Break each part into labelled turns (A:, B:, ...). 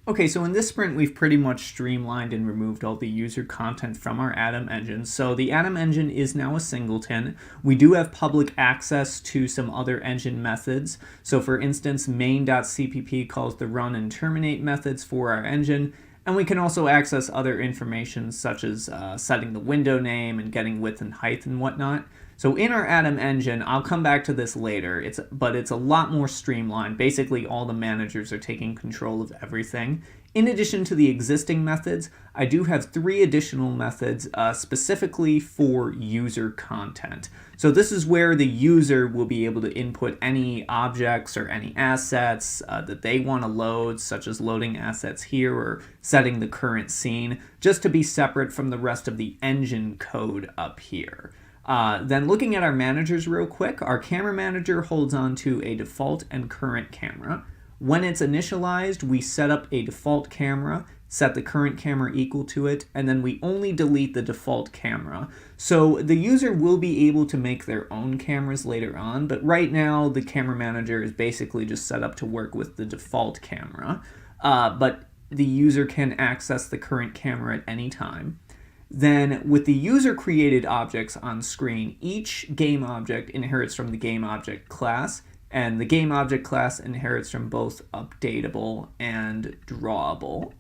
A: Okay, so in this sprint, we've pretty much streamlined and removed all the user content from our Atom engine. So the Atom engine is now a singleton. We do have public access to some other engine methods. So for instance, main.cpp calls the run and terminate methods for our engine. And we can also access other information such as setting the window name and getting width and height and whatnot. So in our Atom engine, I'll come back to this later, but it's a lot more streamlined. Basically, all the managers are taking control of everything. In addition to the existing methods, I do have 3 additional methods specifically for user content. So this is where the user will be able to input any objects or any assets that they want to load, such as loading assets here or setting the current scene, just to be separate from the rest of the engine code up here. Then looking at our managers real quick, our camera manager holds on to a default and current camera. When it's initialized, we set up a default camera, set the current camera equal to it, and then we only delete the default camera. So the user will be able to make their own cameras later on, but right now the camera manager is basically just set up to work with the default camera. But the user can access the current camera at any time. Then with the user created objects on screen, each game object inherits from the game object class, and the game object class inherits from both updatable and drawable.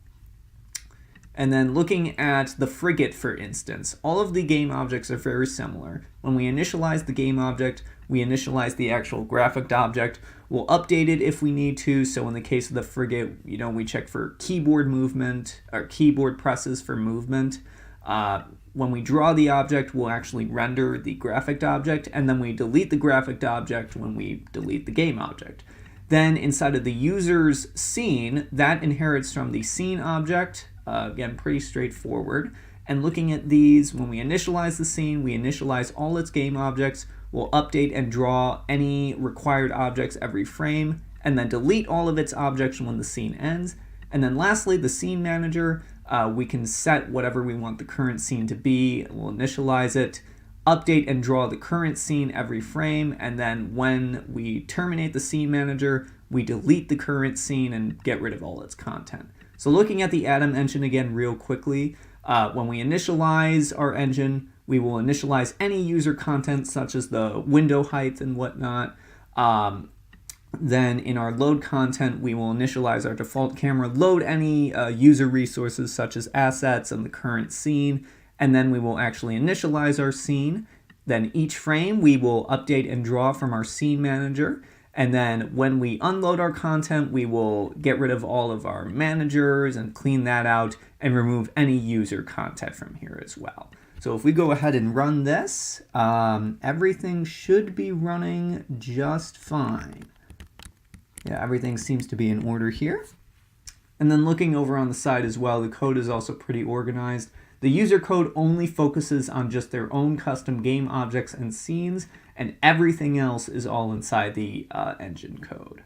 A: And then looking at the frigate, for instance, all of the game objects are very similar. When we initialize the game object, we initialize the actual graphic object. We'll update it if we need to. So in the case of the frigate, we check for keyboard movement or keyboard presses for movement. When we draw the object, we'll actually render the graphic object, and then we delete the graphic object when we delete the game object. Then inside of the user's scene, that inherits from the scene object. Again, pretty straightforward. And looking at these, when we initialize the scene, we initialize all its game objects. We'll update and draw any required objects every frame, and then delete all of its objects when the scene ends. And then lastly, the scene manager, we can set whatever we want the current scene to be. We'll initialize it, update and draw the current scene every frame, and then when we terminate the scene manager, we delete the current scene and get rid of all its content. So looking at the Atom engine again real quickly, when we initialize our engine, we will initialize any user content such as the window height and whatnot. Then in our load content, we will initialize our default camera, load any user resources such as assets and the current scene, and then we will actually initialize our scene. Then each frame we will update and draw from our scene manager. And then when we unload our content, we will get rid of all of our managers and clean that out and remove any user content from here as well. So if we go ahead and run this, everything should be running just fine. Yeah, everything seems to be in order here. And then looking over on the side as well, the code is also pretty organized. The user code only focuses on just their own custom game objects and scenes, and everything else is all inside the engine code.